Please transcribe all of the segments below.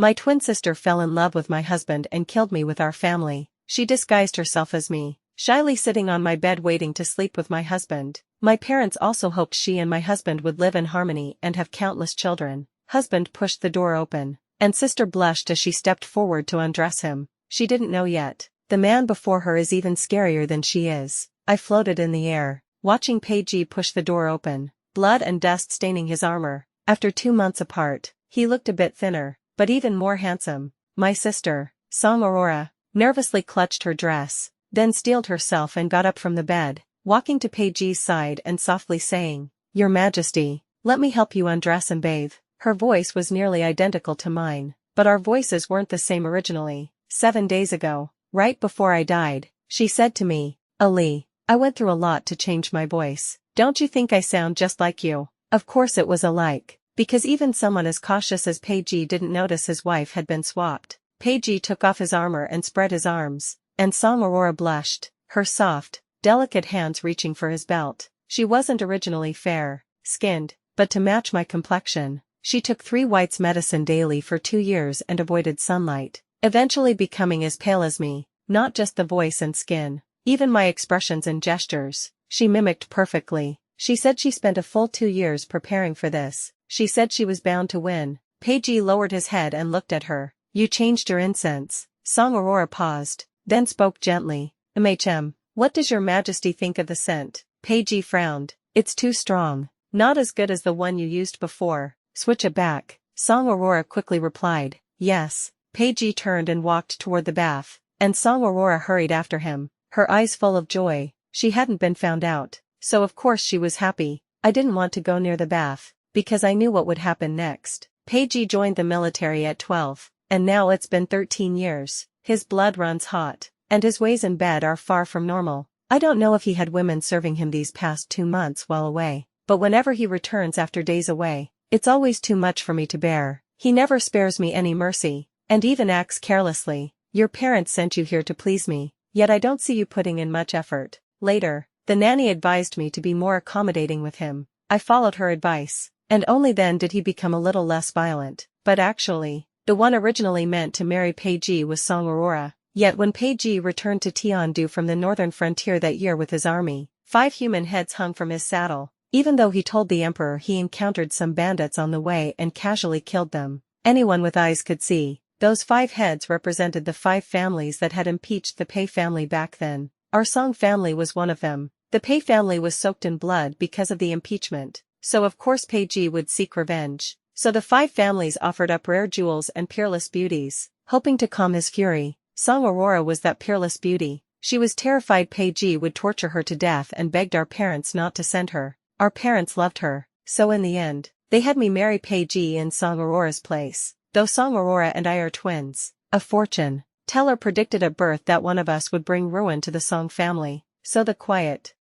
My twin sister fell in love with my husband and killed me with our family. She disguised herself as me, shyly sitting on my bed waiting to sleep with my husband. My parents also hoped she and my husband would live in harmony and have countless children. Husband pushed the door open, and sister blushed as she stepped forward to undress him. She didn't know yet. The man before her is even scarier than she is. I floated in the air, watching Peiji push the door open, blood and dust staining his armor. After 2 months apart, he looked a bit thinner, but even more handsome. My sister, Song Aurora, nervously clutched her dress, then steeled herself and got up from the bed, walking to Peiji's side and softly saying, "Your Majesty, let me help you undress and bathe." Her voice was nearly identical to mine, but our voices weren't the same originally. 7 days ago, right before I died, she said to me, "Ali, I went through a lot to change my voice. Don't you think I sound just like you?" Of course it was alike, because even someone as cautious as Peiji didn't notice his wife had been swapped. Peiji took off his armor and spread his arms, and Song Aurora blushed, her soft, delicate hands reaching for his belt. She wasn't originally fair-skinned, but to match my complexion, she took 3 whites medicine daily for 2 years and avoided sunlight, eventually becoming as pale as me. Not just the voice and skin, even my expressions and gestures, she mimicked perfectly. She said she spent a full 2 years preparing for this. She said she was bound to win. Peiji lowered his head and looked at her. "You changed your incense." Song Aurora paused, then spoke gently. What does your Majesty think of the scent?" Peiji frowned. "It's too strong. Not as good as the one you used before. Switch it back." Song Aurora quickly replied, "Yes." Peiji turned and walked toward the bath, and Song Aurora hurried after him, her eyes full of joy. She hadn't been found out, so of course she was happy. I didn't want to go near the bath, because I knew what would happen next. Peiji joined the military at 12, and now it's been 13 years. His blood runs hot, and his ways in bed are far from normal. I don't know if he had women serving him these past 2 months while away, but whenever he returns after days away, it's always too much for me to bear. He never spares me any mercy, and even acts carelessly. "Your parents sent you here to please me, yet I don't see you putting in much effort." Later, the nanny advised me to be more accommodating with him. I followed her advice, and only then did he become a little less violent. But actually, the one originally meant to marry Peiji was Song Aurora. Yet when Peiji returned to Tiandu from the northern frontier that year with his army, 5 human heads hung from his saddle, even though he told the emperor he encountered some bandits on the way and casually killed them. Anyone with eyes could see. Those 5 heads represented the 5 families that had impeached the Pei family back then. Our Song family was one of them. The Pei family was soaked in blood because of the impeachment, so of course Peiji would seek revenge. So the 5 families offered up rare jewels and peerless beauties, hoping to calm his fury. Song Aurora was that peerless beauty. She was terrified Peiji would torture her to death and begged our parents not to send her. Our parents loved her, so in the end, they had me marry Peiji in Song Aurora's place. Though Song Aurora and I are twins, a fortune teller predicted at birth that one of us would bring ruin to the Song family, so the quiet,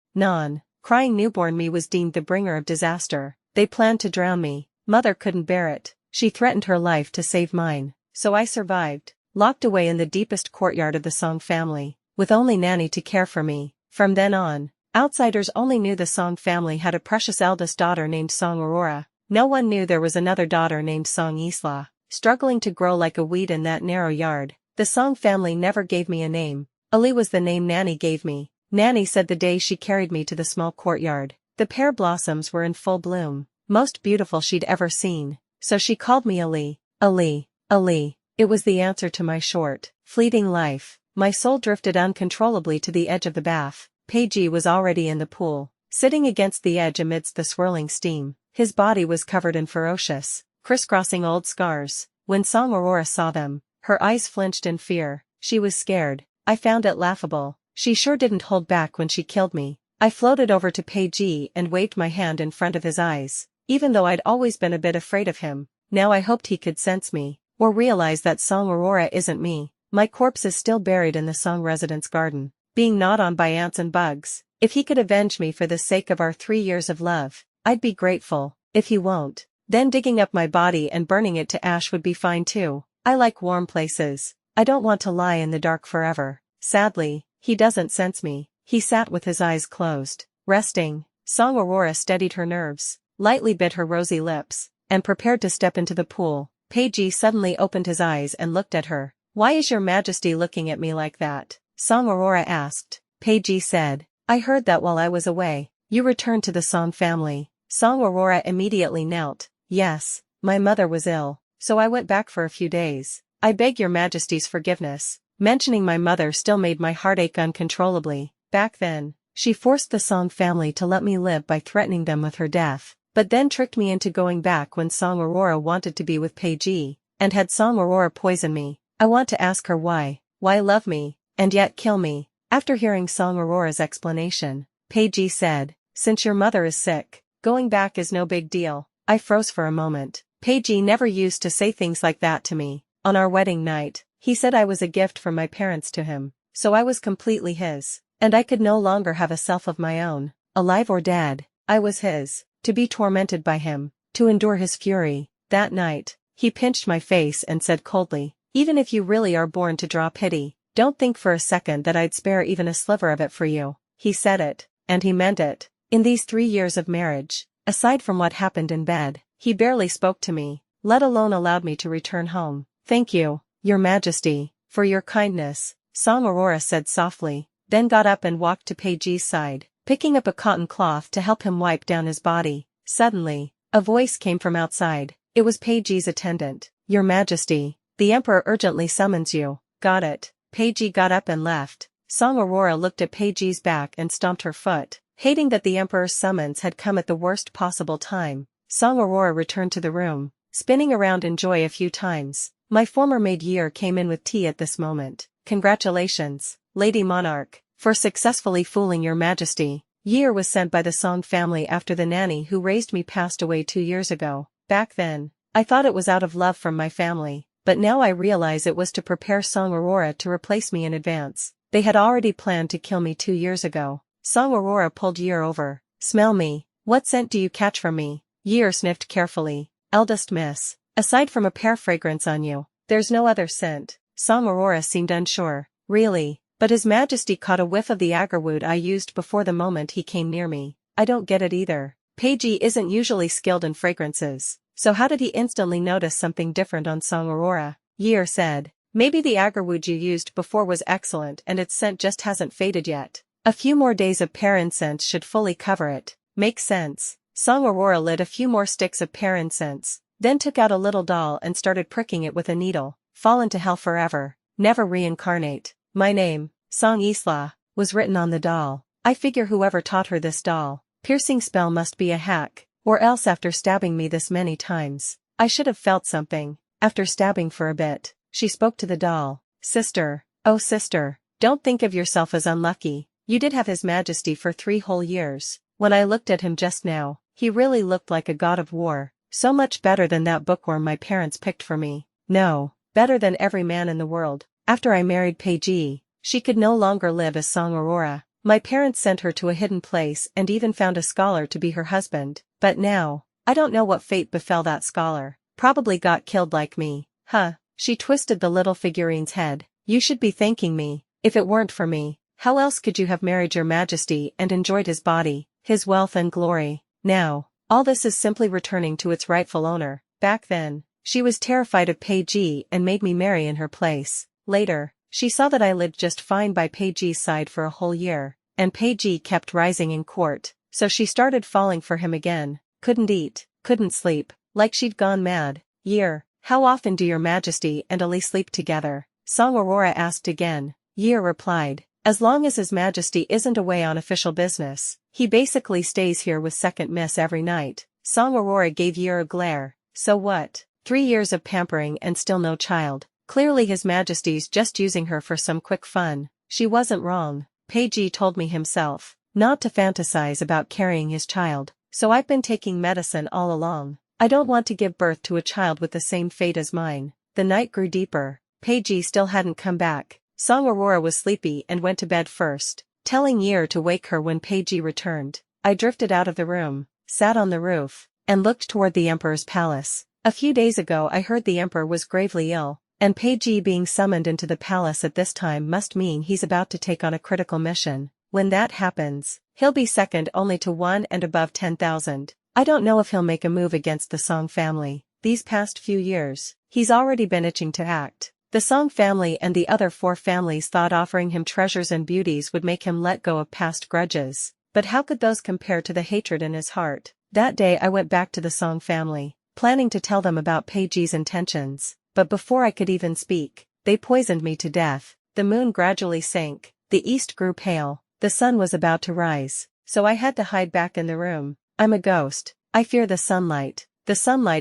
crying newborn me was deemed the bringer of disaster. They planned to drown me. Mother couldn't bear it. She threatened her life to save mine, so I survived, locked away in the deepest courtyard of the Song family, with only Nanny to care for me. From then on, outsiders only knew the Song family had a precious eldest daughter named Song Aurora. No one knew there was another daughter named Song Isla, struggling to grow like a weed in that narrow yard. The Song family never gave me a name. Ali was the name Nanny gave me. Nanny said the day she carried me to the small courtyard, the pear blossoms were in full bloom, most beautiful she'd ever seen, so she called me Ali. Ali, Ali. It was the answer to my short, fleeting life. My soul drifted uncontrollably to the edge of the bath. Peiji was already in the pool, sitting against the edge amidst the swirling steam. His body was covered in ferocious, crisscrossing old scars. When Song Aurora saw them, her eyes flinched in fear. She was scared. I found it laughable. She sure didn't hold back when she killed me. I floated over to Peiji and waved my hand in front of his eyes. Even though I'd always been a bit afraid of him, now I hoped he could sense me, or realize that Song Aurora isn't me. My corpse is still buried in the Song residence garden, being gnawed on by ants and bugs. If he could avenge me for the sake of our 3 years of love, I'd be grateful. If he won't, then digging up my body and burning it to ash would be fine too. I like warm places. I don't want to lie in the dark forever. Sadly, he doesn't sense me. He sat with his eyes closed, resting. Song Aurora steadied her nerves, lightly bit her rosy lips, and prepared to step into the pool. Peiji suddenly opened his eyes and looked at her. "Why is your majesty looking at me like that?" Song Aurora asked. Peiji said, "I heard that while I was away, you returned to the Song family." Song Aurora immediately knelt. "Yes, my mother was ill, so I went back for a few days. I beg your majesty's forgiveness." Mentioning my mother still made my heart ache uncontrollably. Back then, she forced the Song family to let me live by threatening them with her death, but then tricked me into going back when Song Aurora wanted to be with Peiji, and had Song Aurora poison me. I want to ask her why love me, and yet kill me. After hearing Song Aurora's explanation, Peiji said, "Since your mother is sick, going back is no big deal." I froze for a moment. Peiji never used to say things like that to me. On our wedding night, he said I was a gift from my parents to him, so I was completely his, and I could no longer have a self of my own. Alive or dead, I was his, to be tormented by him, to endure his fury. That night, he pinched my face and said coldly, "Even if you really are born to draw pity, don't think for a second that I'd spare even a sliver of it for you." He said it, and he meant it. In these 3 years of marriage, aside from what happened in bed, he barely spoke to me, let alone allowed me to return home. "Thank you, your majesty, for your kindness," Song Aurora said softly, then got up and walked to Peiji's side, picking up a cotton cloth to help him wipe down his body. Suddenly, a voice came from outside. It was Peiji's attendant. "Your majesty, the emperor urgently summons you." "Got it." Peiji got up and left. Song Aurora looked at Peiji's back and stomped her foot, hating that the emperor's summons had come at the worst possible time. Song Aurora returned to the room, spinning around in joy a few times. My former maid Year came in with tea at this moment. "Congratulations, Lady Monarch, for successfully fooling your majesty." Year was sent by the Song family after the nanny who raised me passed away 2 years ago. Back then, I thought it was out of love from my family, but now I realize it was to prepare Song Aurora to replace me in advance. They had already planned to kill me 2 years ago. Song Aurora pulled Year over. "Smell me. What scent do you catch from me?" Year sniffed carefully. "Eldest miss, aside from a pear fragrance on you, there's no other scent." Song Aurora seemed unsure. "Really? But His Majesty caught a whiff of the agarwood I used before the moment he came near me." "I don't get it either. Peiji isn't usually skilled in fragrances, so how did he instantly notice something different on Song Aurora?" Year said, "Maybe the agarwood you used before was excellent and its scent just hasn't faded yet. A few more days of pear incense should fully cover it." "Makes sense." Song Aurora lit a few more sticks of pear incense, then took out a little doll and started pricking it with a needle. "Fall into hell forever. Never reincarnate." "My name, Song Isla, was written on the doll. I figure whoever taught her this doll piercing spell must be a hack, or else after stabbing me this many times, I should have felt something." After stabbing for a bit, she spoke to the doll. "Sister, oh sister, don't think of yourself as unlucky. You did have His Majesty for 3 whole years. When I looked at him just now, he really looked like a god of war. So much better than that bookworm my parents picked for me. No, better than every man in the world." After I married Peiji, she could no longer live as Song Aurora. My parents sent her to a hidden place and even found a scholar to be her husband. But now, I don't know what fate befell that scholar. Probably got killed like me. Huh. She twisted the little figurine's head. "You should be thanking me. If it weren't for me, how else could you have married your majesty and enjoyed his body, his wealth and glory? Now, all this is simply returning to its rightful owner." Back then, she was terrified of Peiji and made me marry in her place. Later, she saw that I lived just fine by Peiji's side for a whole year, and Peiji kept rising in court, so she started falling for him again. Couldn't eat, couldn't sleep, like she'd gone mad. "Year, how often do your majesty and Ali sleep together?" Song Aurora asked again. Year replied, "As long as His Majesty isn't away on official business, he basically stays here with second miss every night." Song Aurora gave Year a glare. "So what? 3 years of pampering and still no child. Clearly His Majesty's just using her for some quick fun." She wasn't wrong. Peiji told me himself not to fantasize about carrying his child, so I've been taking medicine all along. I don't want to give birth to a child with the same fate as mine. The night grew deeper. Peiji still hadn't come back. Song Aurora was sleepy and went to bed first, telling Year to wake her when Peiji returned. I drifted out of the room, sat on the roof, and looked toward the Emperor's palace. A few days ago I heard the Emperor was gravely ill, and Peiji being summoned into the palace at this time must mean he's about to take on a critical mission. When that happens, he'll be second only to 1 and above 10,000. I don't know if he'll make a move against the Song family. these past few years, he's already been itching to act. The Song family and the other 4 families thought offering him treasures and beauties would make him let go of past grudges. But how could those compare to the hatred in his heart? That day I went back to the Song family, planning to tell them about Peiji's intentions, but before I could even speak, they poisoned me to death. The moon gradually sank, the east grew pale, the sun was about to rise, so I had to hide back in the room. I'm a ghost. I fear the sunlight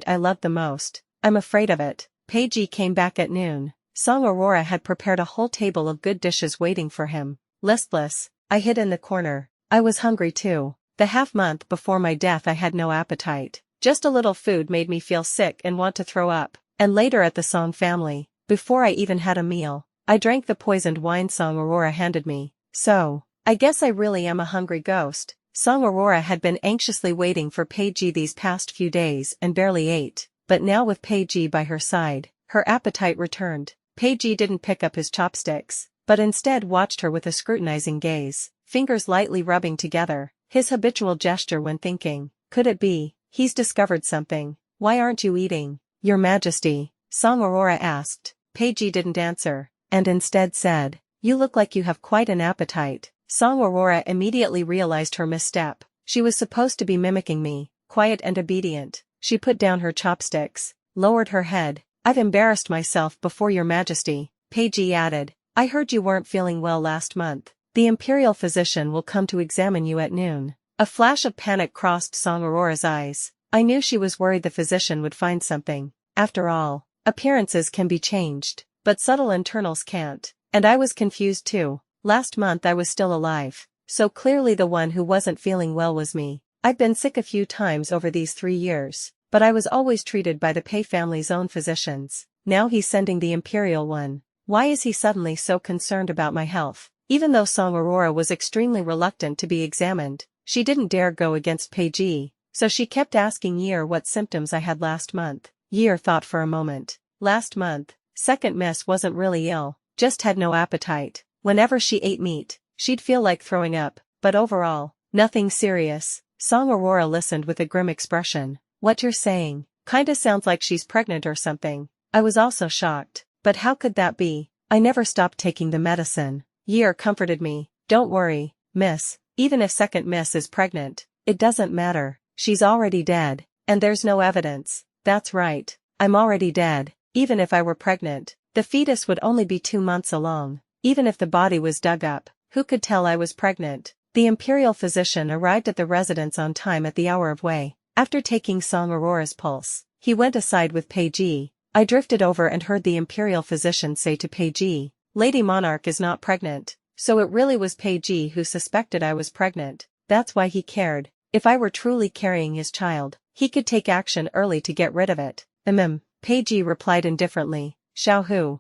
I love the most. I'm afraid of it. Peiji came back at noon. Song Aurora had prepared a whole table of good dishes waiting for him. Listless, I hid in the corner. I was hungry too. The half-month before my death I had no appetite. Just a little food made me feel sick and want to throw up. And later at the Song family, before I even had a meal, I drank the poisoned wine Song Aurora handed me. So, I guess I really am a hungry ghost. Song Aurora had been anxiously waiting for Peiji these past few days and barely ate, but now with Peiji by her side, her appetite returned. Peiji didn't pick up his chopsticks, but instead watched her with a scrutinizing gaze, fingers lightly rubbing together, his habitual gesture when thinking. Could it be, he's discovered something? Why aren't you eating, Your Majesty? Song Aurora asked. Peiji didn't answer, and instead said, You look like you have quite an appetite. Song Aurora immediately realized her misstep. She was supposed to be mimicking me, quiet and obedient. She put down her chopsticks, lowered her head. I've embarrassed myself before Your Majesty, Peiji added. I heard you weren't feeling well last month. The imperial physician will come to examine you at noon. A flash of panic crossed Song Aurora's eyes. I knew she was worried the physician would find something. After all, appearances can be changed, but subtle internals can't. And I was confused too. Last month I was still alive, so clearly the one who wasn't feeling well was me. I've been sick a few times over these 3 years, but I was always treated by the Pei family's own physicians. Now he's sending the imperial one. Why is he suddenly so concerned about my health? Even though Song Aurora was extremely reluctant to be examined, she didn't dare go against Peiji, so she kept asking Year what symptoms I had last month. Year thought for a moment. Last month, second miss wasn't really ill, just had no appetite. Whenever she ate meat, she'd feel like throwing up, but overall, nothing serious. Song Aurora listened with a grim expression. What you're saying, kinda sounds like she's pregnant or something. I was also shocked, but how could that be? I never stopped taking the medicine. Year comforted me. Don't worry, miss, even if second miss is pregnant, it doesn't matter. She's already dead, and there's no evidence. That's right, I'm already dead. Even if I were pregnant, the fetus would only be 2 months along. Even if the body was dug up, who could tell I was pregnant? The imperial physician arrived at the residence on time at the hour of Wei. After taking Song Aurora's pulse, he went aside with Peiji. I drifted over and heard the imperial physician say to Peiji, Lady Monarch is not pregnant. So it really was Peiji who suspected I was pregnant. That's why he cared. If I were truly carrying his child, he could take action early to get rid of it. Peiji replied indifferently. Xiaohu.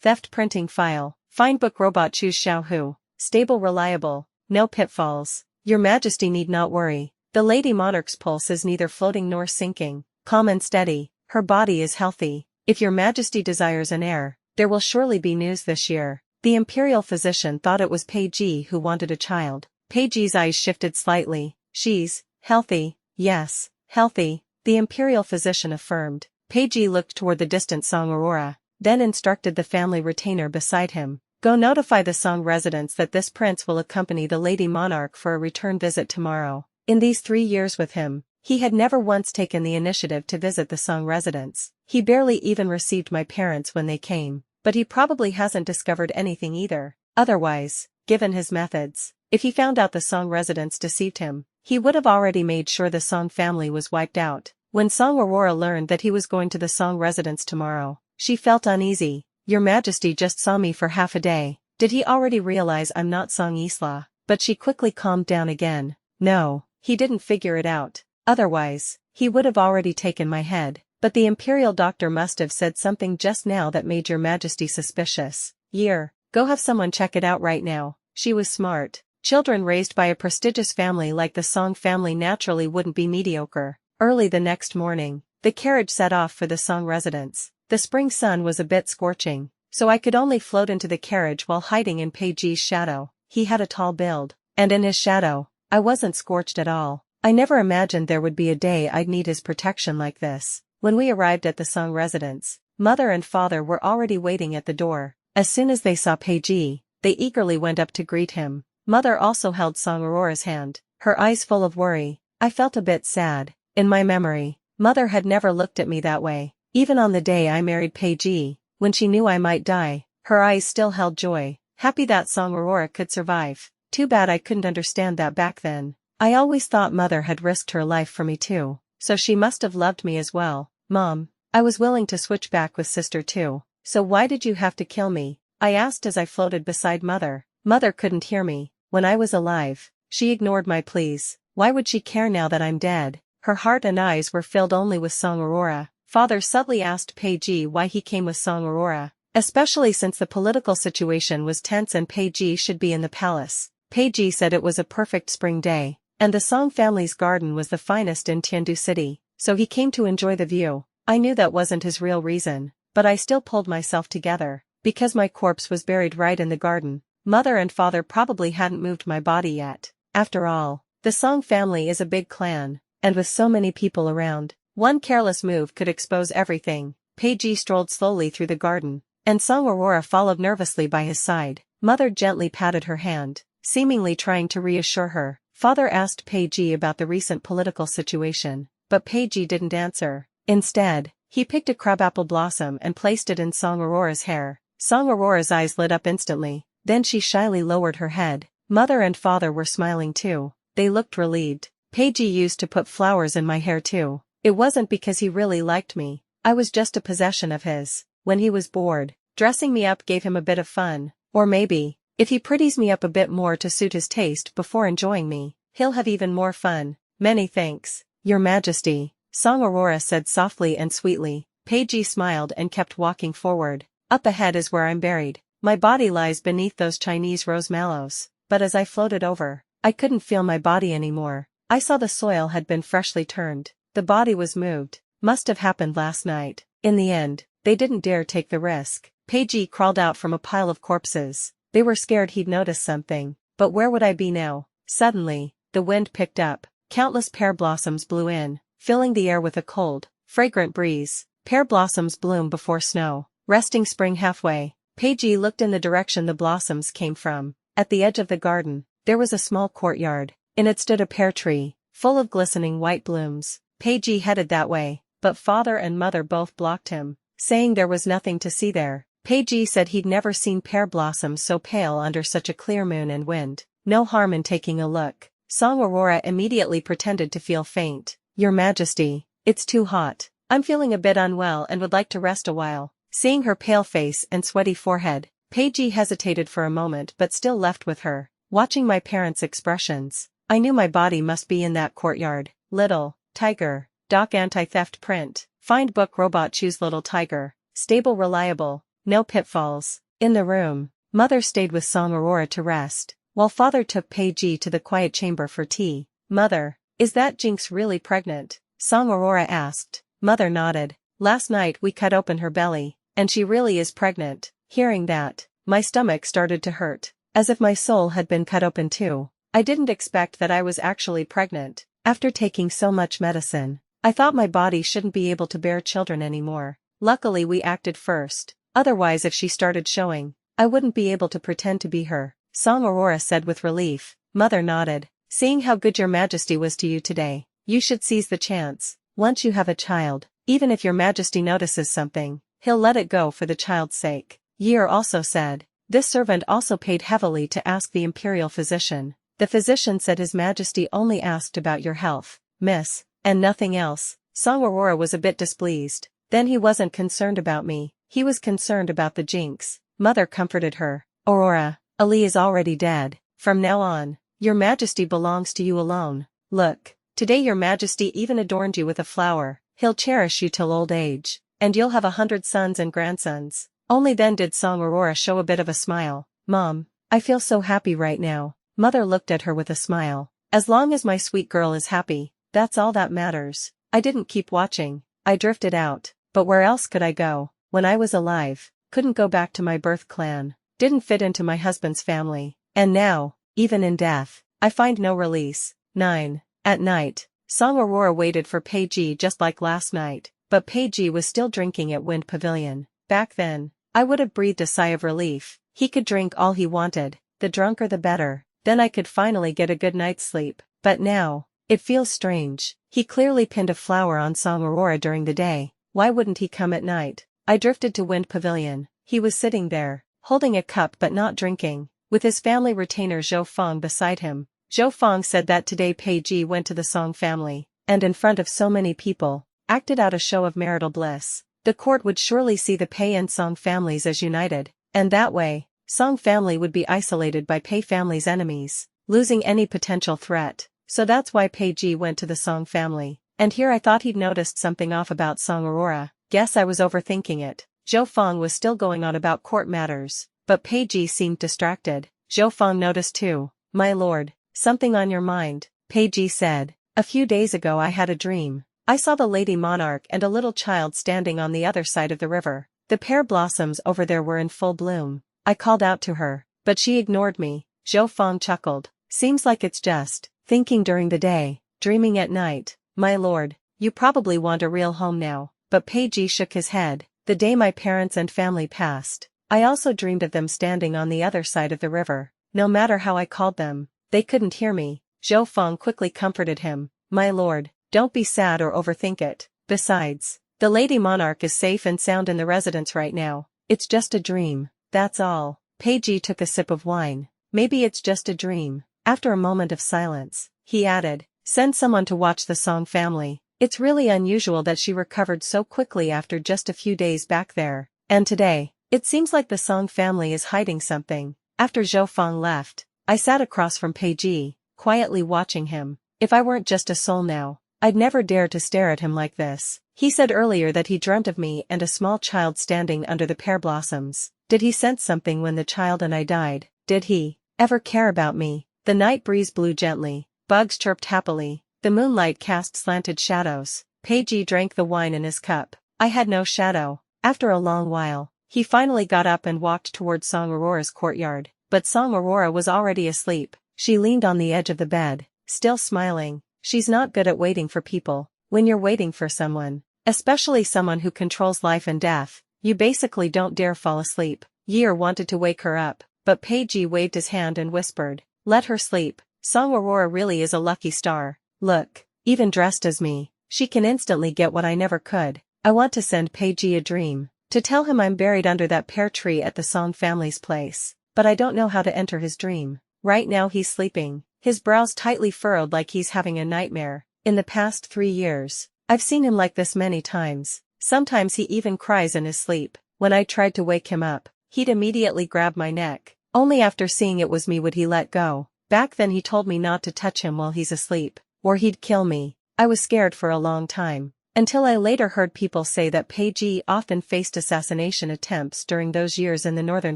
Theft printing file. Fine book robot choose Xiaohu. Stable reliable. No pitfalls. Your Majesty need not worry. The Lady Monarch's pulse is neither floating nor sinking. Calm and steady. Her body is healthy. If Your Majesty desires an heir, there will surely be news this year. The imperial physician thought it was Peiji who wanted a child. Peiji's eyes shifted slightly. She's healthy. Yes, healthy, the imperial physician affirmed. Peiji looked toward the distant Song Aurora, then instructed the family retainer beside him. Go notify the Song residents that this prince will accompany the Lady Monarch for a return visit tomorrow. In these 3 years with him, he had never once taken the initiative to visit the Song residence. He barely even received my parents when they came, but he probably hasn't discovered anything either. Otherwise, given his methods, if he found out the Song residents deceived him, he would have already made sure the Song family was wiped out. When Song Aurora learned that he was going to the Song residence tomorrow, she felt uneasy. Your Majesty just saw me for half a day. Did he already realize I'm not Song Isla? But she quickly calmed down again. No, he didn't figure it out. Otherwise, he would have already taken my head. But the imperial doctor must have said something just now that made Your Majesty suspicious. Year, go have someone check it out right now. She was smart. Children raised by a prestigious family like the Song family naturally wouldn't be mediocre. Early the next morning, the carriage set off for the Song residence. The spring sun was a bit scorching, so I could only float into the carriage while hiding in Peiji's shadow. He had a tall build, and in his shadow, I wasn't scorched at all. I never imagined there would be a day I'd need his protection like this. When we arrived at the Song residence, mother and father were already waiting at the door. As soon as they saw Peiji, they eagerly went up to greet him. Mother also held Song Aurora's hand, her eyes full of worry. I felt a bit sad. In my memory, mother had never looked at me that way. Even on the day I married Peiji, when she knew I might die, her eyes still held joy, happy that Song Aurora could survive. Too bad I couldn't understand that back then. I always thought mother had risked her life for me too, so she must have loved me as well. Mom, I was willing to switch back with sister too, so why did you have to kill me? I asked as I floated beside mother. Mother couldn't hear me. When I was alive, she ignored my pleas. Why would she care now that I'm dead? Her heart and eyes were filled only with Song Aurora. Father subtly asked Peiji why he came with Song Aurora, especially since the political situation was tense and Peiji should be in the palace. Peiji said it was a perfect spring day, and the Song family's garden was the finest in Tiandu City, so he came to enjoy the view. I knew that wasn't his real reason, but I still pulled myself together, because my corpse was buried right in the garden. Mother and father probably hadn't moved my body yet. After all, the Song family is a big clan, and with so many people around, one careless move could expose everything. Peiji strolled slowly through the garden, and Song Aurora followed nervously by his side. Mother gently patted her hand, seemingly trying to reassure her. Father asked Peiji about the recent political situation, but Peiji didn't answer. Instead, he picked a crabapple blossom and placed it in Song Aurora's hair. Song Aurora's eyes lit up instantly, then she shyly lowered her head. Mother and father were smiling too. They looked relieved. Peiji used to put flowers in my hair too. It wasn't because he really liked me. I was just a possession of his. When he was bored, dressing me up gave him a bit of fun. Or maybe, if he pretties me up a bit more to suit his taste before enjoying me, he'll have even more fun. Many thanks, Your Majesty, Song Aurora said softly and sweetly. Peiji smiled and kept walking forward. Up ahead is where I'm buried. My body lies beneath those Chinese rose mallows. But as I floated over, I couldn't feel my body anymore. I saw the soil had been freshly turned. The body was moved. Must have happened last night. In the end, they didn't dare take the risk. Peiji crawled out from a pile of corpses. They were scared he'd notice something. But where would I be now? Suddenly, the wind picked up. Countless pear blossoms blew in, filling the air with a cold, fragrant breeze. Pear blossoms bloom before snow, resting spring halfway. Peiji looked in the direction the blossoms came from. At the edge of the garden, there was a small courtyard. In it stood a pear tree, full of glistening white blooms. Peiji headed that way, but father and mother both blocked him, saying there was nothing to see there. Peiji said he'd never seen pear blossoms so pale under such a clear moon and wind. No harm in taking a look. Song Aurora immediately pretended to feel faint. Your Majesty, it's too hot. I'm feeling a bit unwell and would like to rest a while. Seeing her pale face and sweaty forehead, Peiji hesitated for a moment but still left with her. Watching my parents' expressions, I knew my body must be in that courtyard. Little Tiger, Doc anti-theft print. Find book robot choose Little Tiger. Stable reliable, no pitfalls. In the room, mother stayed with Song Aurora to rest, while father took Peiji to the quiet chamber for tea. Mother, is that Jinx really pregnant? Song Aurora asked. Mother nodded. Last night we cut open her belly, and she really is pregnant. Hearing that, my stomach started to hurt, as if my soul had been cut open too. I didn't expect that I was actually pregnant. After taking so much medicine, I thought my body shouldn't be able to bear children anymore. Luckily we acted first, otherwise if she started showing, I wouldn't be able to pretend to be her, Song Aurora said with relief. Mother nodded. Seeing how good Your Majesty was to you today, you should seize the chance. Once you have a child, even if Your Majesty notices something, he'll let it go for the child's sake. Year also said. This servant also paid heavily to ask the imperial physician. The physician said His Majesty only asked about your health, miss, and nothing else. Song Aurora was a bit displeased. Then he wasn't concerned about me, he was concerned about the Jinx. Mother comforted her. Aurora, Ali is already dead. From now on, Your Majesty belongs to you alone. Look, today Your Majesty even adorned you with a flower. He'll cherish you till old age, and you'll have 100 sons and grandsons. Only then did Song Aurora show a bit of a smile. Mom, I feel so happy right now. Mother looked at her with a smile. As long as my sweet girl is happy, that's all that matters. I didn't keep watching. I drifted out. But where else could I go? When I was alive, couldn't go back to my birth clan. Didn't fit into my husband's family. And now, even in death, I find no release. 9. At night, Song Aurora waited for Peiji just like last night, but Peiji was still drinking at Wind Pavilion. Back then, I would have breathed a sigh of relief. He could drink all he wanted, the drunker the better, then I could finally get a good night's sleep. But now, it feels strange. He clearly pinned a flower on Song Aurora during the day, why wouldn't he come at night? I drifted to Wind Pavilion. He was sitting there, holding a cup but not drinking, with his family retainer Zhou Feng beside him. Zhou Feng said that today Peiji went to the Song family, and in front of so many people, acted out a show of marital bliss. The court would surely see the Pei and Song families as united, and that way, Song family would be isolated by Pei family's enemies, losing any potential threat. So that's why Peiji went to the Song family. And here I thought he'd noticed something off about Song Aurora. Guess I was overthinking it. Zhou Feng was still going on about court matters, but Peiji seemed distracted. Zhou Feng noticed too. My lord, something on your mind, Peiji said. A few days ago I had a dream. I saw the lady monarch and a little child standing on the other side of the river. The pear blossoms over there were in full bloom. I called out to her, but she ignored me. Zhou Feng chuckled. Seems like it's just thinking during the day, dreaming at night. My lord, you probably want a real home now. But Peiji shook his head. The day my parents and family passed, I also dreamed of them standing on the other side of the river. No matter how I called them, they couldn't hear me. Zhou Feng quickly comforted him. My lord, don't be sad or overthink it. Besides, the lady monarch is safe and sound in the residence right now. It's just a dream, that's all. Peiji took a sip of wine. Maybe it's just a dream. After a moment of silence, he added, send someone to watch the Song family. It's really unusual that she recovered so quickly after just a few days back there. And today, it seems like the Song family is hiding something. After Zhou Feng left, I sat across from Peiji, quietly watching him. If I weren't just a soul now, I'd never dare to stare at him like this. He said earlier that he dreamt of me and a small child standing under the pear blossoms. Did he sense something when the child and I died? Did he ever care about me? The night breeze blew gently. Bugs chirped happily. The moonlight cast slanted shadows. Peiji drank the wine in his cup. I had no shadow. After a long while, he finally got up and walked toward Song Aurora's courtyard. But Song Aurora was already asleep. She leaned on the edge of the bed, still smiling. She's not good at waiting for people. When you're waiting for someone, especially someone who controls life and death, you basically don't dare fall asleep. Year wanted to wake her up, but Peiji waved his hand and whispered, let her sleep. Song Aurora really is a lucky star. Look, even dressed as me, she can instantly get what I never could. I want to send Peiji a dream, to tell him I'm buried under that pear tree at the Song family's place. But I don't know how to enter his dream. Right now he's sleeping, his brows tightly furrowed like he's having a nightmare. In the past 3 years, I've seen him like this many times. Sometimes he even cries in his sleep. When I tried to wake him up, he'd immediately grab my neck. Only after seeing it was me would he let go. Back then he told me not to touch him while he's asleep, or he'd kill me. I was scared for a long time, until I later heard people say that Peiji often faced assassination attempts during those years in the northern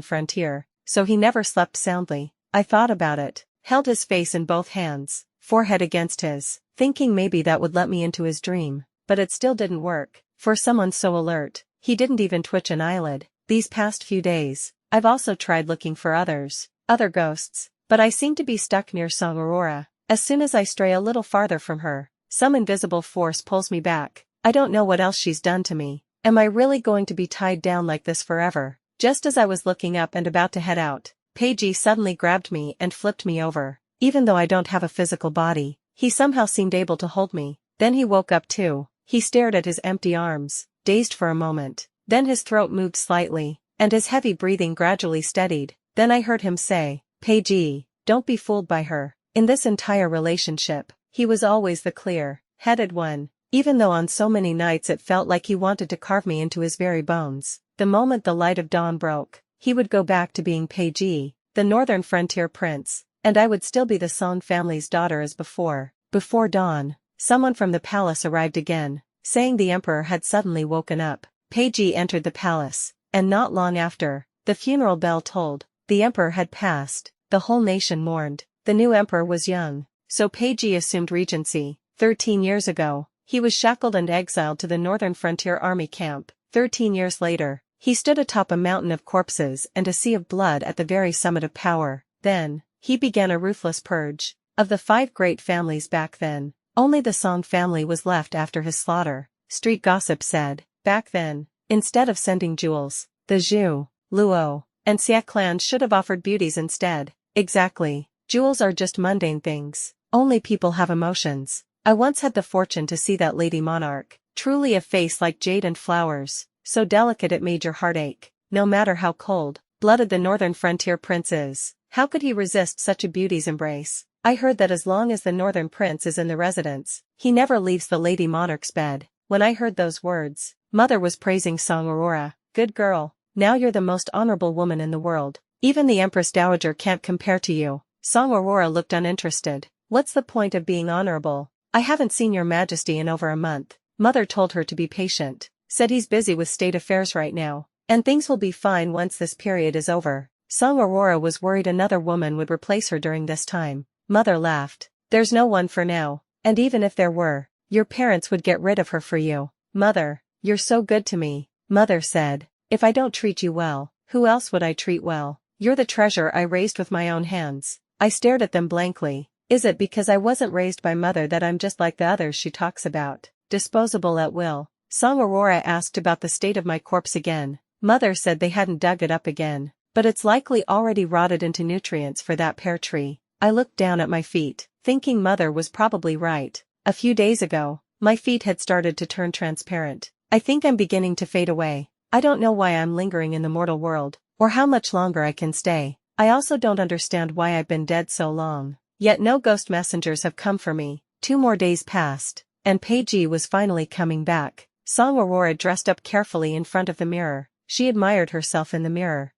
frontier, so he never slept soundly. I thought about it, held his face in both hands, forehead against his, thinking maybe that would let me into his dream, but it still didn't work. For someone so alert, he didn't even twitch an eyelid. These past few days, I've also tried looking for other ghosts, but I seem to be stuck near Song Aurora. As soon as I stray a little farther from her, some invisible force pulls me back. I don't know what else she's done to me. Am I really going to be tied down like this forever? Just as I was looking up and about to head out, Peiji suddenly grabbed me and flipped me over. Even though I don't have a physical body, he somehow seemed able to hold me. Then he woke up too. He stared at his empty arms, dazed for a moment. Then his throat moved slightly, and his heavy breathing gradually steadied. Then I heard him say, Peiji, don't be fooled by her. In this entire relationship, he was always the clear-headed one, even though on so many nights it felt like he wanted to carve me into his very bones. The moment the light of dawn broke, he would go back to being Peiji, the northern frontier prince, and I would still be the Song family's daughter as before. Before dawn, someone from the palace arrived again, saying the emperor had suddenly woken up. Peiji entered the palace, and not long after, the funeral bell tolled. The emperor had passed. The whole nation mourned. The new emperor was young, so Peiji assumed regency. 13 years ago, he was shackled and exiled to the northern frontier army camp. 13 years later, he stood atop a mountain of corpses and a sea of blood at the very summit of power. Then, he began a ruthless purge. Of the 5 great families back then, only the Song family was left after his slaughter. street gossip said. Back then, instead of sending jewels, the Zhu, Luo, and Xia clans should have offered beauties instead. Exactly. Jewels are just mundane things. Only people have emotions. I once had the fortune to see that lady monarch. Truly a face like jade and flowers, so delicate it made your heart ache. No matter how cold-blooded the northern frontier prince is, how could he resist such a beauty's embrace? I heard that as long as the northern prince is in the residence, he never leaves the lady monarch's bed. When I heard those words, mother was praising Song Aurora. Good girl, now you're the most honorable woman in the world. Even the Empress Dowager can't compare to you. Song Aurora looked uninterested. What's the point of being honorable? I haven't seen your majesty in over a month. Mother told her to be patient, said he's busy with state affairs right now, and things will be fine once this period is over. Song Aurora was worried another woman would replace her during this time. Mother laughed. There's no one for now, and even if there were, your parents would get rid of her for you. Mother, you're so good to me. Mother said, if I don't treat you well, who else would I treat well? You're the treasure I raised with my own hands. I stared at them blankly. Is it because I wasn't raised by mother that I'm just like the others she talks about? Disposable at will. Song Aurora asked about the state of my corpse again. Mother said they hadn't dug it up again, but it's likely already rotted into nutrients for that pear tree. I looked down at my feet, thinking mother was probably right. A few days ago, my feet had started to turn transparent. I think I'm beginning to fade away. I don't know why I'm lingering in the mortal world, or how much longer I can stay. I also don't understand why I've been dead so long. Yet no ghost messengers have come for me. 2 more days passed, and Peiji was finally coming back. Song Aurora dressed up carefully in front of the mirror. She admired herself in the mirror.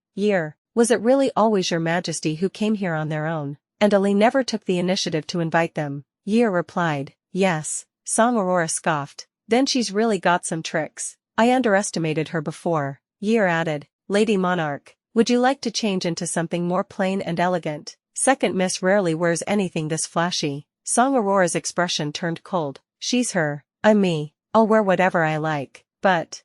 Was it really always your majesty who came here on their own? And Ali never took the initiative to invite them. Replied, yes. Song Aurora scoffed. Then she's really got some tricks. I underestimated her before. Added, Lady Monarch, would you like to change into something more plain and elegant? Second Miss rarely wears anything this flashy. Song Aurora's expression turned cold. She's her, I'm me. I'll wear whatever I like. But,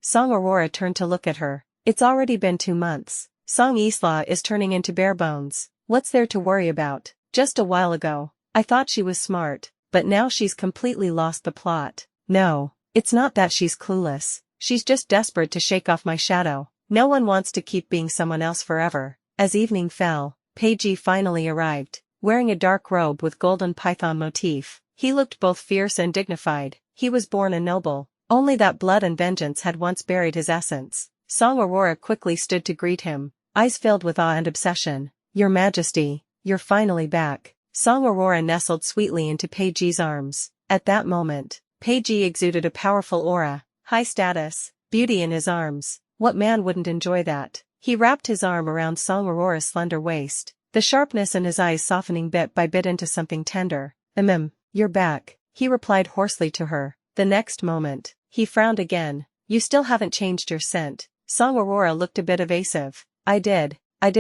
Song Aurora turned to look at her. It's already been 2 months. Song Isla is turning into bare bones. What's there to worry about? Just a while ago, I thought she was smart, but now she's completely lost the plot. No, it's not that she's clueless. She's just desperate to shake off my shadow. No one wants to keep being someone else forever. As evening fell, Peiji finally arrived, wearing a dark robe with golden python motif. He looked both fierce and dignified. He was born a noble, only that blood and vengeance had once buried his essence. Song Aurora quickly stood to greet him, eyes filled with awe and obsession. Your Majesty, you're finally back. Song Aurora nestled sweetly into Peiji's arms. At that moment, Peiji exuded a powerful aura, high status, beauty in his arms. What man wouldn't enjoy that? He wrapped his arm around Song Aurora's slender waist, the sharpness in his eyes softening bit by bit into something tender. You're back, he replied hoarsely to her. The next moment, he frowned again. You still haven't changed your scent. Song Aurora looked a bit evasive. I did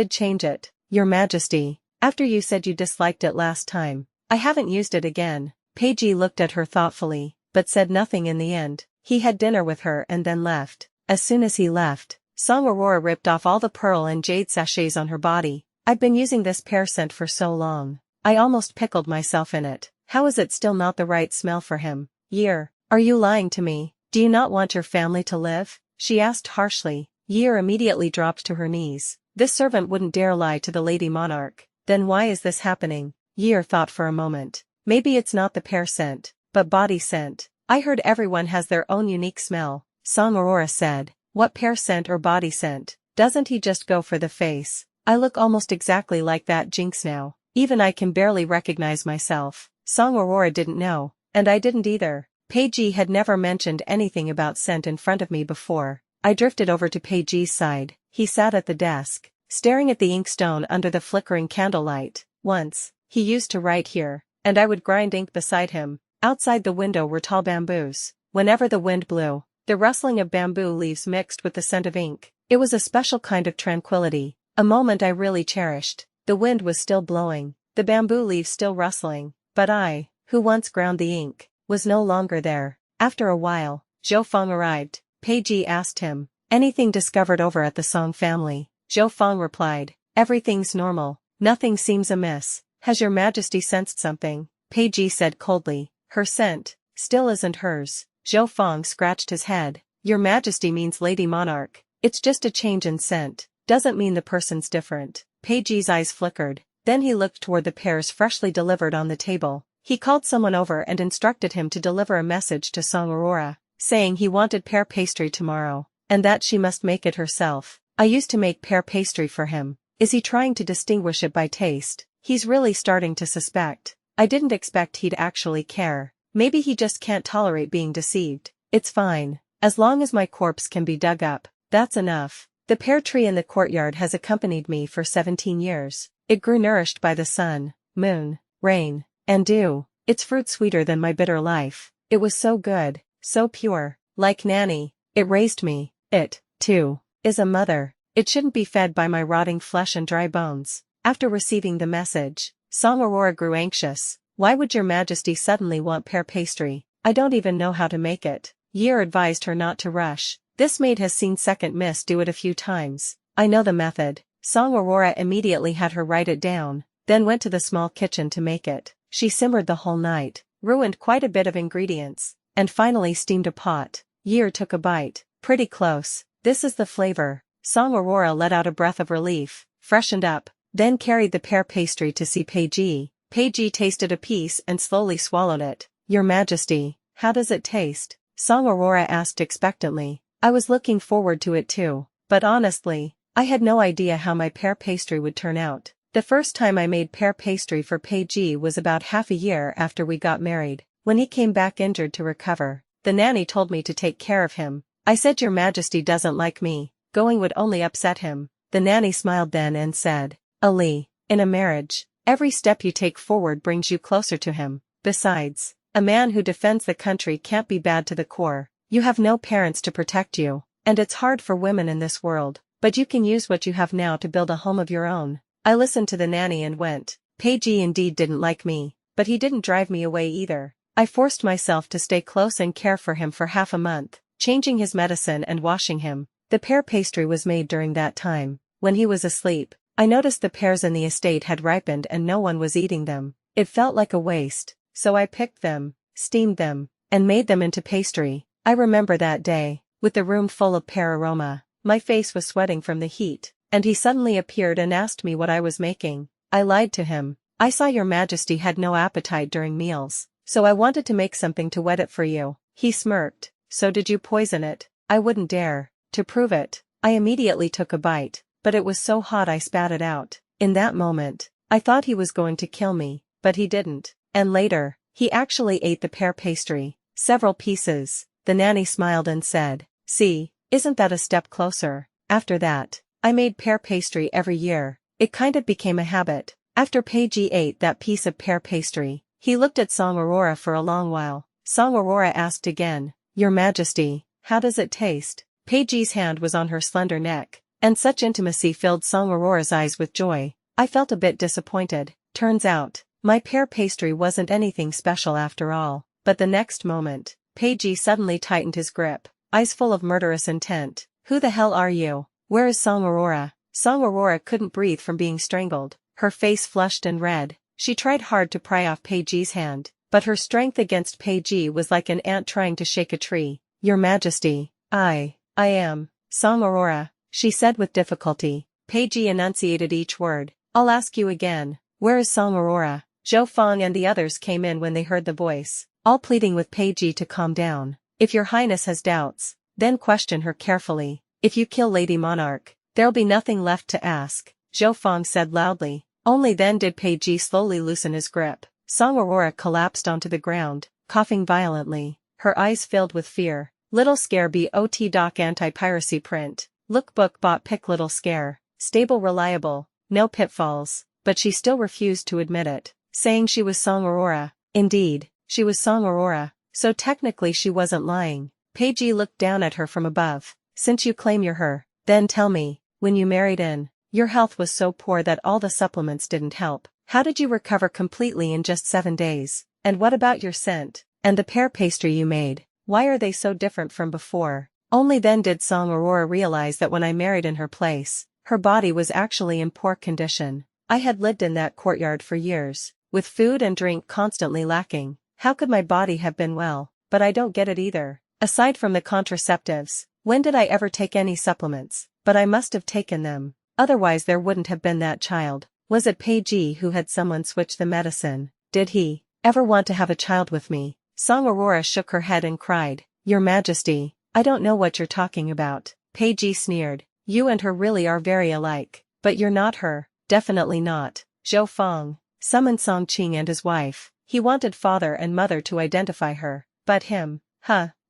change it, Your Majesty, after you said you disliked it last time. I haven't used it again. Peiji looked at her thoughtfully, but said nothing in the end. He had dinner with her and then left. As soon as he left, Song Aurora ripped off all the pearl and jade sachets on her body. I've been using this pear scent for so long. I almost pickled myself in it. How is it still not the right smell for him? Are you lying to me? Do you not want your family to live? She asked harshly. Immediately dropped to her knees. This servant wouldn't dare lie to the Lady Monarch. Then why is this happening? Thought for a moment. Maybe it's not the pear scent, but body scent. I heard everyone has their own unique smell. Song Aurora said. What pear scent or body scent? Doesn't he just go for the face? I look almost exactly like that jinx now. Even I can barely recognize myself. Song Aurora didn't know, and I didn't either. Peiji had never mentioned anything about scent in front of me before. I drifted over to Peiji's side. He sat at the desk, staring at the inkstone under the flickering candlelight. Once, he used to write here, and I would grind ink beside him. Outside the window were tall bamboos. Whenever the wind blew, the rustling of bamboo leaves mixed with the scent of ink. It was a special kind of tranquility, a moment I really cherished. The wind was still blowing, the bamboo leaves still rustling, but I, who once ground the ink, was no longer there. After a while, Zhou Feng arrived. Peiji asked him, anything discovered over at the Song family? Zhou Feng replied, everything's normal, nothing seems amiss. Has your Majesty sensed something? Peiji said coldly, her scent, still isn't hers. Zhou Feng scratched his head. Your Majesty means Lady Monarch. It's just a change in scent. Doesn't mean the person's different. Peiji's eyes flickered. Then he looked toward the pears freshly delivered on the table. He called someone over and instructed him to deliver a message to Song Aurora, saying he wanted pear pastry tomorrow, and that she must make it herself. I used to make pear pastry for him. Is he trying to distinguish it by taste? He's really starting to suspect. I didn't expect he'd actually care. Maybe he just can't tolerate being deceived. It's fine. As long as my corpse can be dug up, that's enough. The pear tree in the courtyard has accompanied me for 17 years. It grew nourished by the sun, moon, rain, and dew. Its fruit sweeter than my bitter life. It was so good, so pure. Like Nanny, it raised me. It, too, is a mother. It shouldn't be fed by my rotting flesh and dry bones. After receiving the message, Song Aurora grew anxious. Why would your Majesty suddenly want pear pastry? I don't even know how to make it. Year advised her not to rush. This maid has seen second miss do it a few times. I know the method. Song Aurora immediately had her write it down, then went to the small kitchen to make it. She simmered the whole night, ruined quite a bit of ingredients, and finally steamed a pot. Year took a bite. Pretty close. This is the flavor. Song Aurora let out a breath of relief, freshened up, then carried the pear pastry to see Peiji. Peiji tasted a piece and slowly swallowed it. Your Majesty, how does it taste? Song Aurora asked expectantly. I was looking forward to it too, but honestly, I had no idea how my pear pastry would turn out. The first time I made pear pastry for Peiji was about half a year after we got married. When he came back injured to recover, the nanny told me to take care of him. I said your Majesty doesn't like me. Going would only upset him. The nanny smiled then and said, Ali, in a marriage, every step you take forward brings you closer to him. Besides, a man who defends the country can't be bad to the core. You have no parents to protect you, and it's hard for women in this world, but you can use what you have now to build a home of your own. I listened to the nanny and went. Peiji indeed didn't like me, but he didn't drive me away either. I forced myself to stay close and care for him for half a month, changing his medicine and washing him. The pear pastry was made during that time. When he was asleep, I noticed the pears in the estate had ripened and no one was eating them. It felt like a waste, so I picked them, steamed them, and made them into pastry. I remember that day, with the room full of pear aroma. My face was sweating from the heat, and he suddenly appeared and asked me what I was making. I lied to him. I saw your Majesty had no appetite during meals, so I wanted to make something to whet it for you. He smirked. So did you poison it? I wouldn't dare. To prove it, I immediately took a bite, but it was so hot I spat it out. In that moment, I thought he was going to kill me, but he didn't. And later, he actually ate the pear pastry. Several pieces. The nanny smiled and said, see, isn't that a step closer? After that, I made pear pastry every year. It kind of became a habit. After Peiji ate that piece of pear pastry, he looked at Song Aurora for a long while. Song Aurora asked again, Your Majesty, how does it taste? Peiji's hand was on her slender neck, and such intimacy filled Song Aurora's eyes with joy. I felt a bit disappointed. Turns out, my pear pastry wasn't anything special after all. But the next moment, Peiji suddenly tightened his grip, eyes full of murderous intent. Who the hell are you? Where is Song Aurora? Song Aurora couldn't breathe from being strangled. Her face flushed and red. She tried hard to pry off Peiji's hand, but her strength against Peiji was like an ant trying to shake a tree. Your Majesty, I am Song Aurora, she said with difficulty. Peiji enunciated each word. I'll ask you again. Where is Song Aurora? Zhou Feng and the others came in when they heard the voice, all pleading with Peiji to calm down. If your highness has doubts, then question her carefully. If you kill Lady Monarch, there'll be nothing left to ask, Zhou Feng said loudly. Only then did Peiji slowly loosen his grip. Song Aurora collapsed onto the ground, coughing violently, her eyes filled with fear. Little Scare bot doc anti-piracy print. Lookbook bot pick Little Scare. Stable reliable, no pitfalls, but she still refused to admit it, saying she was Song Aurora. Indeed, she was Song Aurora, so technically she wasn't lying. Peiji looked down at her from above. Since you claim you're her, then tell me, when you married in, your health was so poor that all the supplements didn't help. How did you recover completely in just 7 days? And what about your scent? And the pear pastry you made? Why are they so different from before? Only then did Song Aurora realize that when I married in her place, her body was actually in poor condition. I had lived in that courtyard for years, with food and drink constantly lacking. How could my body have been well? But I don't get it either. Aside from the contraceptives, when did I ever take any supplements? But I must have taken them. Otherwise there wouldn't have been that child. Was it Peiji who had someone switch the medicine? Did he ever want to have a child with me? Song Aurora shook her head and cried, Your Majesty, I don't know what you're talking about. Peiji sneered, You and her really are very alike. But you're not her, definitely not. Zhou Feng summoned Song Qing and his wife. He wanted father and mother to identify her, but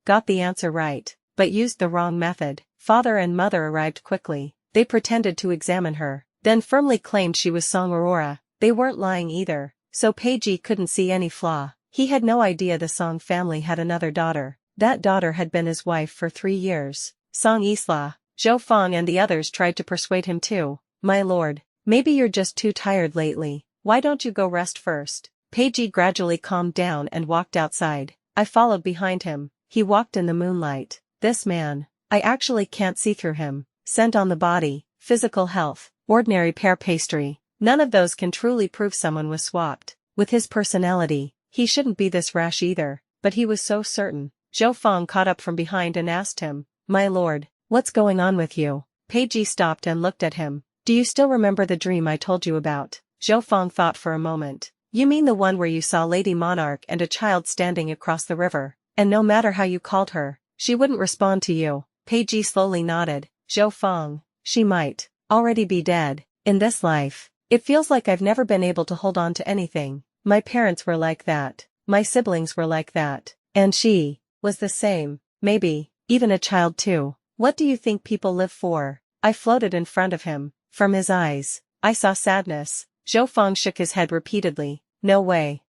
got the answer right, but used the wrong method. Father and mother arrived quickly. They pretended to examine her, then firmly claimed she was Song Aurora. They weren't lying either, so Peiji couldn't see any flaw. He had no idea the Song family had another daughter. That daughter had been his wife for 3 years. Song Isla, Zhou Feng and the others tried to persuade him too. My lord, maybe you're just too tired lately. Why don't you go rest first? Peiji gradually calmed down and walked outside. I followed behind him. He walked in the moonlight. This man, I actually can't see through him. Scent on the body, physical health, ordinary pear pastry. None of those can truly prove someone was swapped. With his personality, he shouldn't be this rash either, but he was so certain. Zhou Feng caught up from behind and asked him, My lord, what's going on with you? Peiji stopped and looked at him. Do you still remember the dream I told you about? Zhou Feng thought for a moment. You mean the one where you saw Lady Monarch and a child standing across the river, and no matter how you called her, she wouldn't respond to you? Peiji slowly nodded. Zhou Feng, she might already be dead. In this life, it feels like I've never been able to hold on to anything. My parents were like that. My siblings were like that. And she was the same. Maybe even a child too. What do you think people live for? I floated in front of him. From his eyes, I saw sadness. Zhou Feng shook his head repeatedly. No way,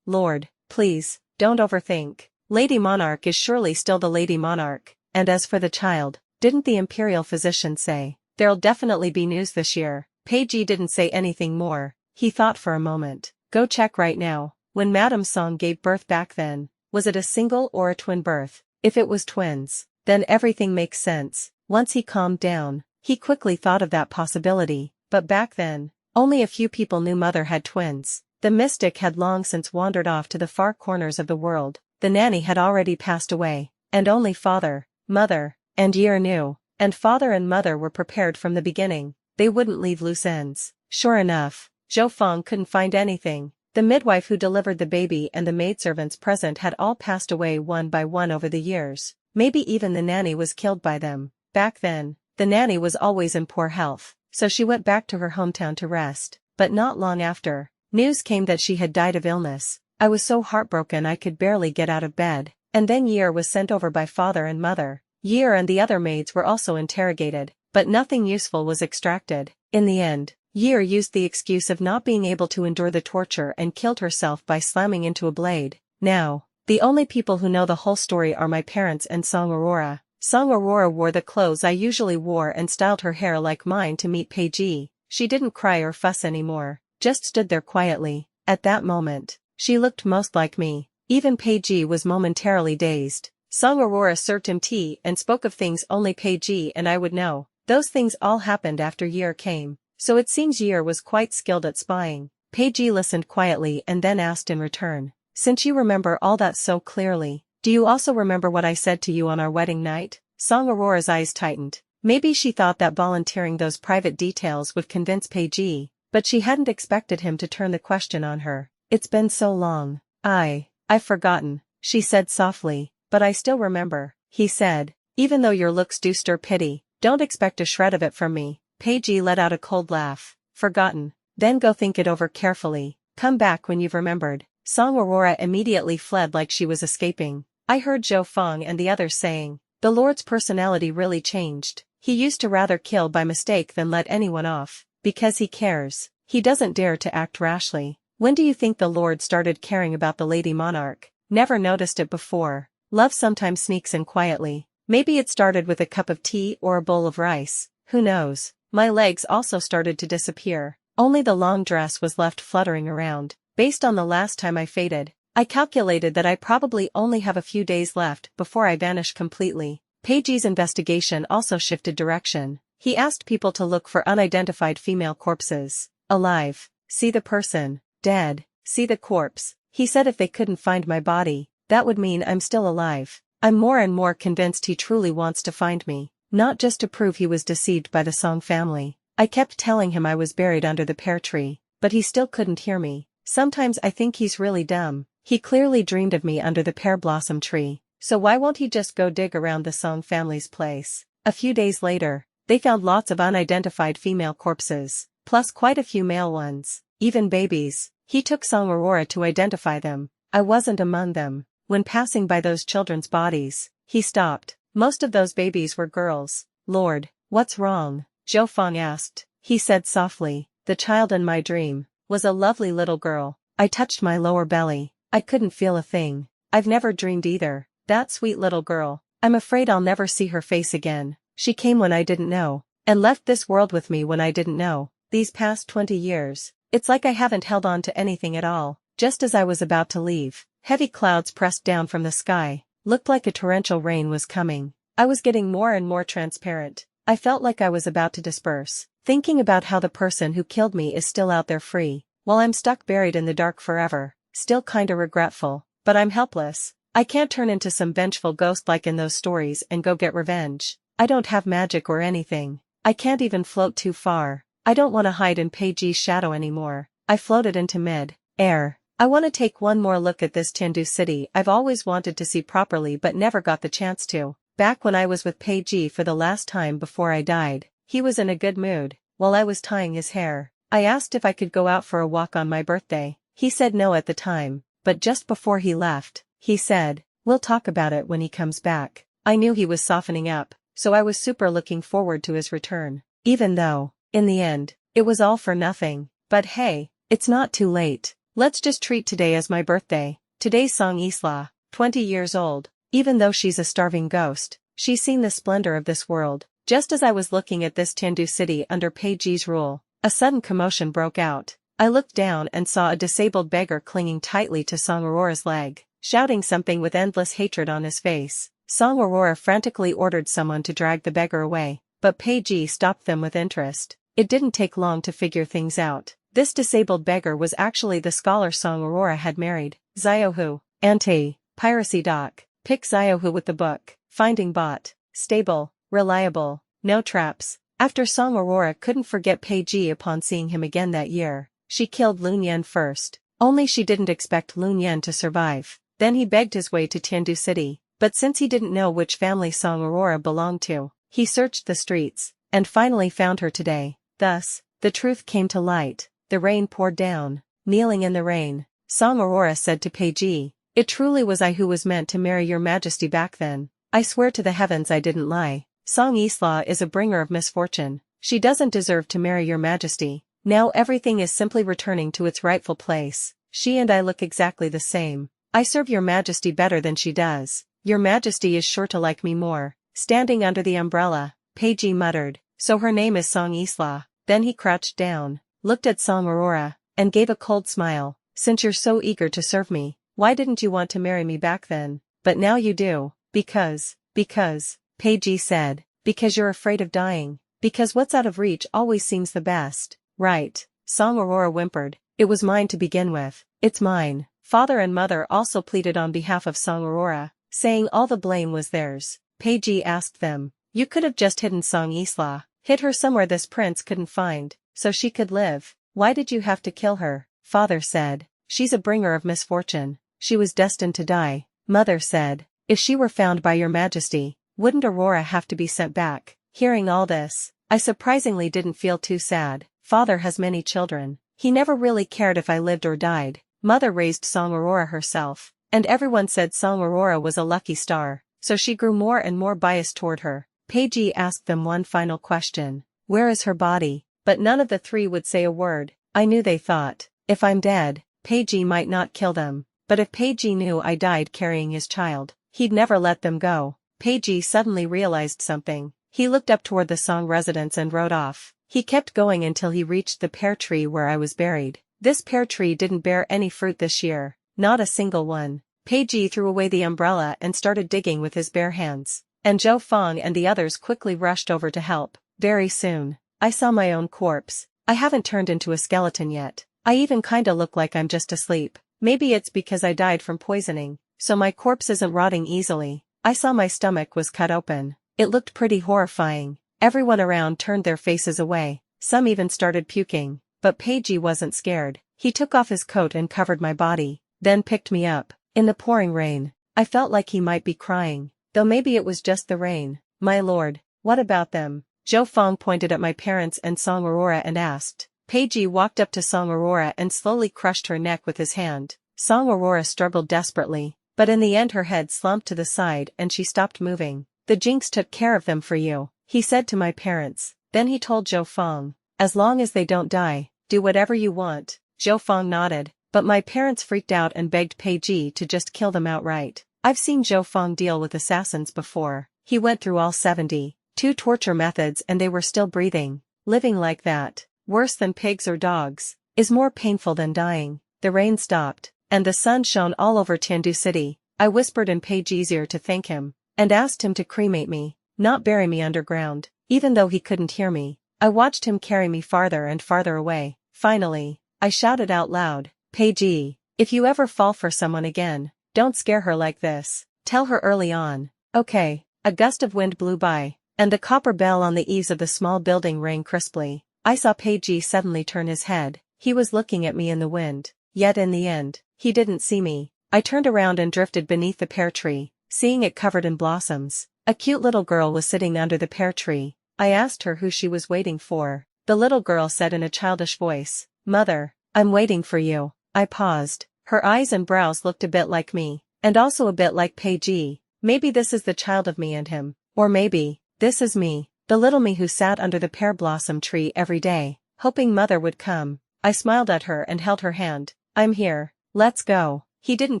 Lord, please, don't overthink. Lady Monarch is surely still the Lady Monarch. And as for the child, didn't the imperial physician say, there'll definitely be news this year? Peiji didn't say anything more. He thought for a moment. Go check right now. When Madame Song gave birth back then, was it a single or a twin birth? If it was twins, then everything makes sense. Once he calmed down, he quickly thought of that possibility. But back then, only a few people knew mother had twins. The mystic had long since wandered off to the far corners of the world. The nanny had already passed away, and only father, mother, and Year knew. And father and mother were prepared from the beginning. They wouldn't leave loose ends. Sure enough, Zhou Feng couldn't find anything. The midwife who delivered the baby and the maidservants present had all passed away one by one over the years. Maybe even the nanny was killed by them. Back then, the nanny was always in poor health, so she went back to her hometown to rest. But not long after, news came that she had died of illness. I was so heartbroken I could barely get out of bed. And then Year was sent over by father and mother. Year and the other maids were also interrogated, but nothing useful was extracted. In the end, Year used the excuse of not being able to endure the torture and killed herself by slamming into a blade. Now, the only people who know the whole story are my parents and Song Aurora. Song Aurora wore the clothes I usually wore and styled her hair like mine to meet Peiji. She didn't cry or fuss anymore, just stood there quietly. At that moment, she looked most like me. Even Peiji was momentarily dazed. Song Aurora served him tea and spoke of things only Peiji and I would know. Those things all happened after Year came, so it seems Year was quite skilled at spying. Peiji listened quietly and then asked in return, Since you remember all that so clearly, do you also remember what I said to you on our wedding night? Song Aurora's eyes tightened. Maybe she thought that volunteering those private details would convince Peiji, but she hadn't expected him to turn the question on her. It's been so long. I've forgotten, she said softly, but I still remember. He said, even though your looks do stir pity, don't expect a shred of it from me. Peiji let out a cold laugh. Forgotten? Then go think it over carefully. Come back when you've remembered. Song Aurora immediately fled like she was escaping. I heard Zhou Feng and the others saying, the Lord's personality really changed. He used to rather kill by mistake than let anyone off. Because he cares, he doesn't dare to act rashly. When do you think the Lord started caring about the Lady Monarch? Never noticed it before. Love sometimes sneaks in quietly. Maybe it started with a cup of tea or a bowl of rice. Who knows? My legs also started to disappear. Only the long dress was left fluttering around. Based on the last time I faded, I calculated that I probably only have a few days left before I vanish completely. Peiji's investigation also shifted direction. He asked people to look for unidentified female corpses. Alive, see the person. Dead, see the corpse. He said if they couldn't find my body, that would mean I'm still alive. I'm more and more convinced he truly wants to find me, not just to prove he was deceived by the Song family. I kept telling him I was buried under the pear tree, but he still couldn't hear me. Sometimes I think he's really dumb. He clearly dreamed of me under the pear blossom tree, so why won't he just go dig around the Song family's place? A few days later, they found lots of unidentified female corpses, plus quite a few male ones, even babies. He took Song Aurora to identify them. I wasn't among them. When passing by those children's bodies, he stopped. Most of those babies were girls. Lord, what's wrong? Zhou Fang asked. He said softly, the child in my dream was a lovely little girl. I touched my lower belly. I couldn't feel a thing. I've never dreamed either. That sweet little girl. I'm afraid I'll never see her face again. She came when I didn't know, and left this world with me when I didn't know. These past 20 years, it's like I haven't held on to anything at all. Just as I was about to leave, heavy clouds pressed down from the sky. Looked like a torrential rain was coming. I was getting more and more transparent. I felt like I was about to disperse, thinking about how the person who killed me is still out there free, while I'm stuck buried in the dark forever. Still kinda regretful, but I'm helpless. I can't turn into some vengeful ghost like in those stories and go get revenge. I don't have magic or anything. I can't even float too far. I don't want to hide in Peiji's shadow anymore. I floated into mid-air. I want to take one more look at this Tiandu city I've always wanted to see properly but never got the chance to. Back when I was with Peiji for the last time before I died, he was in a good mood. While I was tying his hair, I asked if I could go out for a walk on my birthday. He said no at the time, but just before he left, he said, we'll talk about it when he comes back. I knew he was softening up, so I was super looking forward to his return. Even though, in the end, it was all for nothing. But hey, it's not too late. Let's just treat today as my birthday. Today's Song Isla, 20 years old. Even though she's a starving ghost, she's seen the splendor of this world. Just as I was looking at this Tiandu city under Peiji's rule, a sudden commotion broke out. I looked down and saw a disabled beggar clinging tightly to Song Aurora's leg, shouting something with endless hatred on his face. Song Aurora frantically ordered someone to drag the beggar away, but Peiji stopped them with interest. It didn't take long to figure things out. This disabled beggar was actually the scholar Song Aurora had married, Xiaohu. Anti-piracy doc. Pick Xiaohu with the book. Finding bot. Stable, reliable, no traps. After Song Aurora couldn't forget Peiji upon seeing him again that year, she killed Lun Yan first. Only she didn't expect Lun Yan to survive. Then he begged his way to Tiandu City, but since he didn't know which family Song Aurora belonged to, he searched the streets, and finally found her today. Thus, the truth came to light. The rain poured down. Kneeling in the rain, Song Aurora said to Peiji, it truly was I who was meant to marry your majesty back then. I swear to the heavens I didn't lie. Song Isla is a bringer of misfortune. She doesn't deserve to marry your majesty. Now everything is simply returning to its rightful place. She and I look exactly the same. I serve your majesty better than she does. Your majesty is sure to like me more. Standing under the umbrella, Peiji muttered, so her name is Song Isla. Then he crouched down, looked at Song Aurora, and gave a cold smile. Since you're so eager to serve me, why didn't you want to marry me back then? But now you do. Because, Peiji said, because you're afraid of dying. Because what's out of reach always seems the best. Right, Song Aurora whimpered. It was mine to begin with. It's mine. Father and mother also pleaded on behalf of Song Aurora, saying all the blame was theirs. Peiji asked them, you could have just hidden Song Isla, hid her somewhere this prince couldn't find, so she could live. Why did you have to kill her? Father said, she's a bringer of misfortune. She was destined to die. Mother said, if she were found by your majesty, wouldn't Aurora have to be sent back? Hearing all this, I surprisingly didn't feel too sad. Father has many children. He never really cared if I lived or died. Mother raised Song Aurora herself, and everyone said Song Aurora was a lucky star, so she grew more and more biased toward her. Peiji asked them one final question. Where is her body? But none of the three would say a word. I knew they thought, if I'm dead, Peiji might not kill them. But if Peiji knew I died carrying his child, he'd never let them go. Peiji suddenly realized something. He looked up toward the Song residence and rode off. He kept going until he reached the pear tree where I was buried. This pear tree didn't bear any fruit this year. Not a single one. Peiji threw away the umbrella and started digging with his bare hands. And Zhou Fang and the others quickly rushed over to help. Very soon, I saw my own corpse. I haven't turned into a skeleton yet. I even kinda look like I'm just asleep. Maybe it's because I died from poisoning, so my corpse isn't rotting easily. I saw my stomach was cut open. It looked pretty horrifying. Everyone around turned their faces away. Some even started puking. But Peiji wasn't scared. He took off his coat and covered my body, then picked me up. In the pouring rain, I felt like he might be crying. Though maybe it was just the rain. My lord, what about them? Zhou Feng pointed at my parents and Song Aurora and asked. Peiji walked up to Song Aurora and slowly crushed her neck with his hand. Song Aurora struggled desperately, but in the end her head slumped to the side and she stopped moving. The Jinx took care of them for you, he said to my parents. Then he told Zhou Feng, as long as they don't die, do whatever you want. Zhou Feng nodded, but my parents freaked out and begged Peiji to just kill them outright. I've seen Zhou Feng deal with assassins before. He went through all 72 torture methods and they were still breathing. Living like that, worse than pigs or dogs, is more painful than dying. The rain stopped, and the sun shone all over Tiandu City. I whispered in Peiji's ear to thank him, and asked him to cremate me, not bury me underground. Even though he couldn't hear me, I watched him carry me farther and farther away. Finally, I shouted out loud, Peiji, if you ever fall for someone again, don't scare her like this. Tell her early on. Okay. A gust of wind blew by, and the copper bell on the eaves of the small building rang crisply. I saw Peiji suddenly turn his head. He was looking at me in the wind. Yet in the end, he didn't see me. I turned around and drifted beneath the pear tree, seeing it covered in blossoms. A cute little girl was sitting under the pear tree. I asked her who she was waiting for. The little girl said in a childish voice, Mother, I'm waiting for you. I paused. Her eyes and brows looked a bit like me, and also a bit like Peiji. Maybe this is the child of me and him. Or maybe, this is me, the little me who sat under the pear blossom tree every day, hoping Mother would come. I smiled at her and held her hand. I'm here. Let's go. He didn't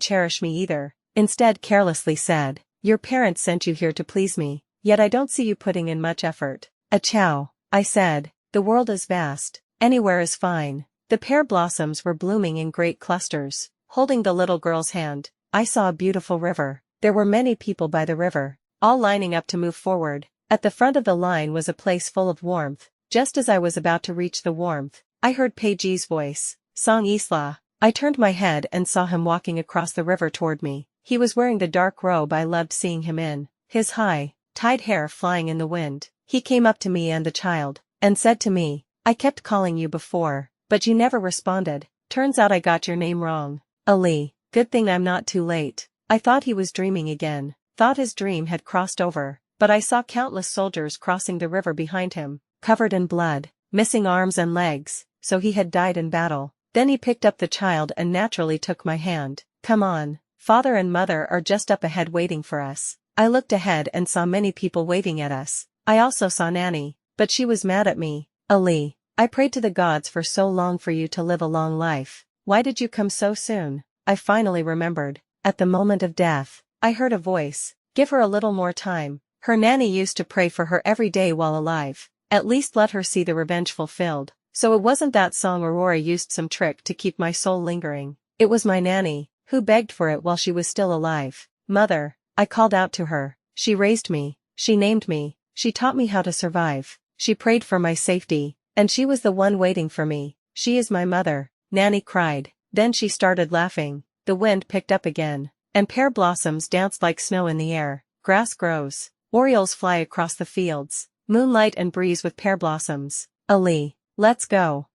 cherish me either. Instead carelessly said, your parents sent you here to please me, yet I don't see you putting in much effort. Achow, I said. The world is vast. Anywhere is fine. The pear blossoms were blooming in great clusters. Holding the little girl's hand, I saw a beautiful river. There were many people by the river, all lining up to move forward. At the front of the line was a place full of warmth. Just as I was about to reach the warmth, I heard Peiji's voice, Song Isla. I turned my head and saw him walking across the river toward me. He was wearing the dark robe I loved seeing him in, his high, tied hair flying in the wind. He came up to me and the child, and said to me, I kept calling you before, but you never responded. Turns out I got your name wrong. Ali, good thing I'm not too late. I thought he was dreaming again, thought his dream had crossed over, but I saw countless soldiers crossing the river behind him, covered in blood, missing arms and legs, so he had died in battle. Then he picked up the child and naturally took my hand. Come on, father and mother are just up ahead waiting for us. I looked ahead and saw many people waving at us. I also saw Nanny, but she was mad at me. Ali, I prayed to the gods for so long for you to live a long life. Why did you come so soon? I finally remembered. At the moment of death, I heard a voice. Give her a little more time. Her nanny used to pray for her every day while alive. At least let her see the revenge fulfilled. So it wasn't that Song Aurora used some trick to keep my soul lingering. It was my nanny, who begged for it while she was still alive. Mother, I called out to her. She raised me. She named me. She taught me how to survive. She prayed for my safety. And she was the one waiting for me. She is my mother. Nanny cried. Then she started laughing. The wind picked up again, and pear blossoms danced like snow in the air. Grass grows. Orioles fly across the fields. Moonlight and breeze with pear blossoms. Ali, let's go.